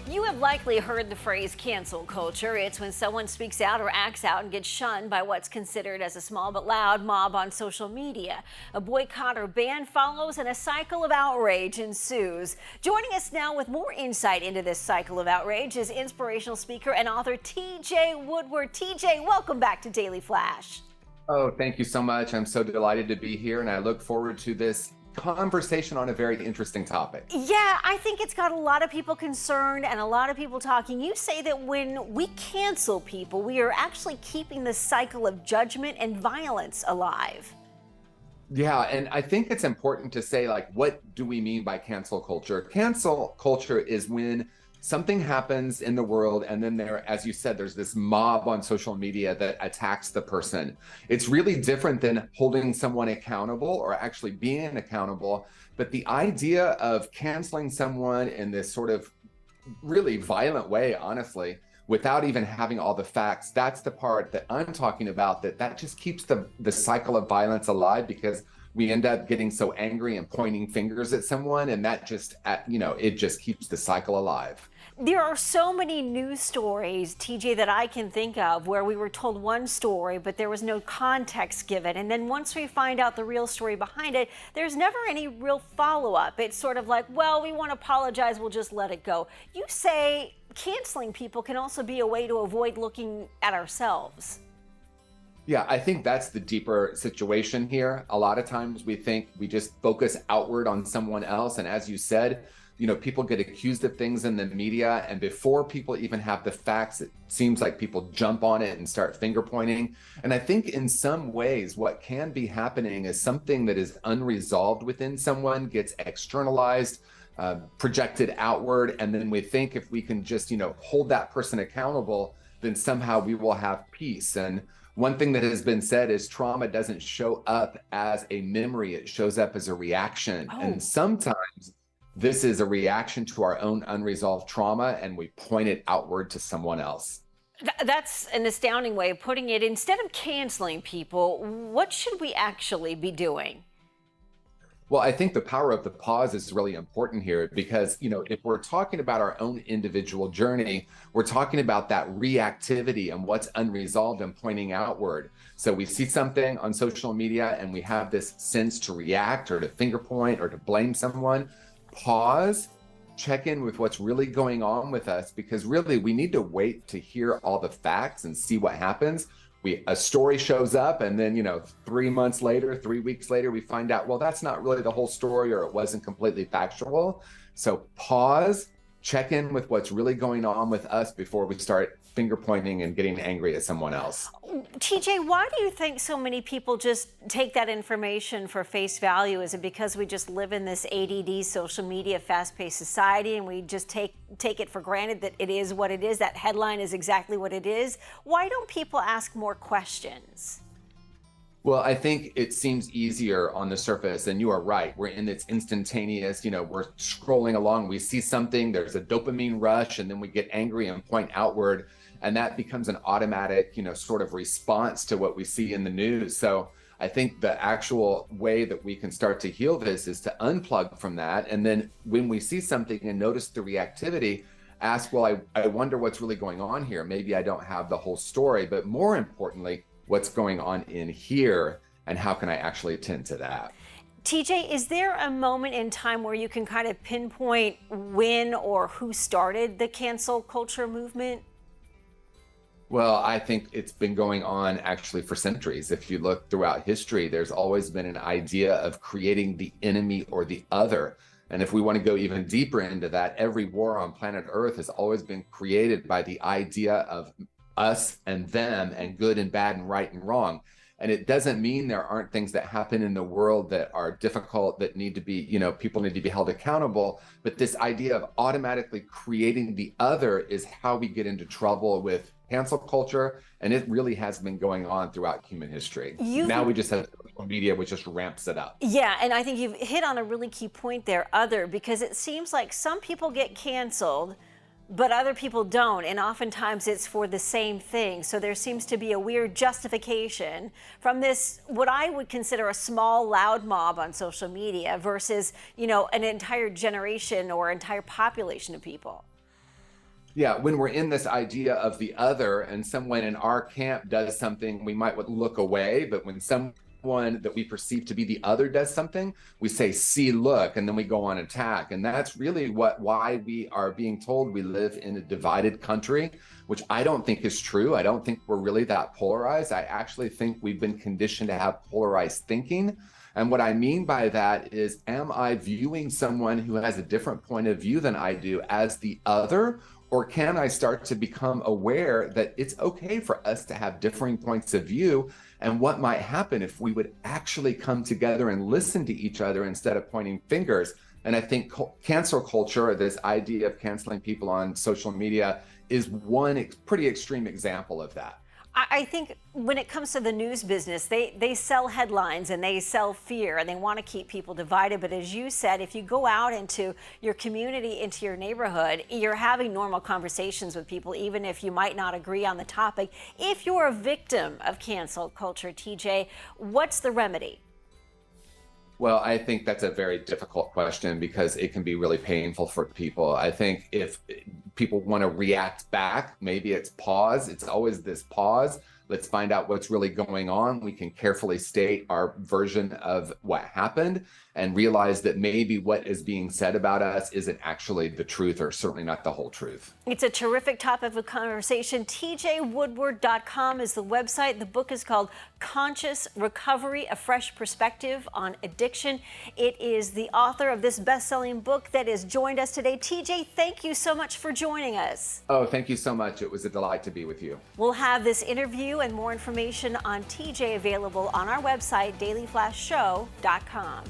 You have likely heard the phrase cancel culture. It's when someone speaks out or acts out and gets shunned by what's considered as a small but loud mob on social media. A boycott or ban follows and a cycle of outrage ensues. Joining us now with more insight into this cycle of outrage is inspirational speaker and author TJ Woodward. TJ, welcome back to Daily Flash. Oh, thank you so much. I'm so delighted to be here, and I look forward to this conversation on a very interesting topic. Yeah, I think it's got a lot of people concerned and a lot of people talking. You say that when we cancel people, we are actually keeping the cycle of judgment and violence alive. Yeah, and I think it's important to say, like, what do we mean by cancel culture? Cancel culture is when something happens in the world and then as you said, there's this mob on social media that attacks the person. It's really different than holding someone accountable or actually being accountable. But the idea of canceling someone in this sort of really violent way, honestly, without even having all the facts, that's the part that I'm talking about, that just keeps the cycle of violence alive, because we end up getting so angry and pointing fingers at someone, and that just, it just keeps the cycle alive. There are so many news stories, TJ, that I can think of where we were told one story, but there was no context given. And then once we find out the real story behind it, there's never any real follow-up. It's sort of like, well, we want to apologize, we'll just let it go. You say canceling people can also be a way to avoid looking at ourselves. Yeah, I think that's the deeper situation here. A lot of times we think we just focus outward on someone else. And as you said, people get accused of things in the media, and before people even have the facts, it seems like people jump on it and start finger pointing. And I think in some ways, what can be happening is something that is unresolved within someone gets externalized, projected outward. And then we think if we can just, hold that person accountable, then somehow we will have peace. And one thing that has been said is trauma doesn't show up as a memory, it shows up as a reaction. Oh. And sometimes this is a reaction to our own unresolved trauma, and we point it outward to someone else. That's an astounding way of putting it. Instead of canceling people, what should we actually be doing? Well, I think the power of the pause is really important here, because, if we're talking about our own individual journey, we're talking about that reactivity and what's unresolved and pointing outward. So we see something on social media and we have this sense to react or to finger point or to blame someone. Pause, check in with what's really going on with us, because really we need to wait to hear all the facts and see what happens. A story shows up, and then 3 months later, 3 weeks later, we find out, well, that's not really the whole story, or it wasn't completely factual. So pause, check in with what's really going on with us before we start finger pointing and getting angry at someone else. TJ, why do you think so many people just take that information for face value? Is it because we just live in this ADD, social media, fast-paced society, and we just take it for granted that it is what it is, that headline is exactly what it is? Why don't people ask more questions? Well, I think it seems easier on the surface, and you are right. We're in this instantaneous, we're scrolling along, we see something, there's a dopamine rush, and then we get angry and point outward. And that becomes an automatic, sort of response to what we see in the news. So I think the actual way that we can start to heal this is to unplug from that. And then when we see something and notice the reactivity, ask, well, I wonder what's really going on here. Maybe I don't have the whole story, but more importantly, what's going on in here, and how can I actually attend to that? TJ, is there a moment in time where you can kind of pinpoint when or who started the cancel culture movement? Well, I think it's been going on actually for centuries. If you look throughout history, there's always been an idea of creating the enemy or the other. And if we want to go even deeper into that, every war on planet Earth has always been created by the idea of us and them, and good and bad and right and wrong. And it doesn't mean there aren't things that happen in the world that are difficult, that need to be, people need to be held accountable. But this idea of automatically creating the other is how we get into trouble with cancel culture. And it really has been going on throughout human history. Now we just have social media, which just ramps it up. Yeah, and I think you've hit on a really key point there, other, because it seems like some people get canceled, but other people don't, and oftentimes it's for the same thing. So there seems to be a weird justification from this, what I would consider a small, loud mob on social media versus, an entire generation or entire population of people. Yeah, when we're in this idea of the other and someone in our camp does something, we might look away. But when someone that we perceive to be the other does something, we say, see, look, and then we go on attack. And that's really why we are being told we live in a divided country, which I don't think is true. I don't think we're really that polarized. I actually think we've been conditioned to have polarized thinking. And what I mean by that is, am I viewing someone who has a different point of view than I do as the other? Or can I start to become aware that it's okay for us to have differing points of view, and what might happen if we would actually come together and listen to each other instead of pointing fingers? And I think cancel culture, or this idea of canceling people on social media, is one pretty extreme example of that. I think when it comes to the news business, they sell headlines and they sell fear and they want to keep people divided. But as you said, if you go out into your community, into your neighborhood, you're having normal conversations with people, even if you might not agree on the topic. If you're a victim of cancel culture, TJ, what's the remedy? Well, I think that's a very difficult question because it can be really painful for people. I think if people want to react back, maybe it's pause. It's always this pause. Let's find out what's really going on. We can carefully state our version of what happened and realize that maybe what is being said about us isn't actually the truth, or certainly not the whole truth. It's a terrific topic of conversation. TJWoodward.com is the website. The book is called Conscious Recovery, A Fresh Perspective on Addiction. It is the author of this best-selling book that has joined us today. TJ, thank you so much for joining us. Oh, thank you so much. It was a delight to be with you. We'll have this interview and more information on TJ available on our website, dailyflashshow.com.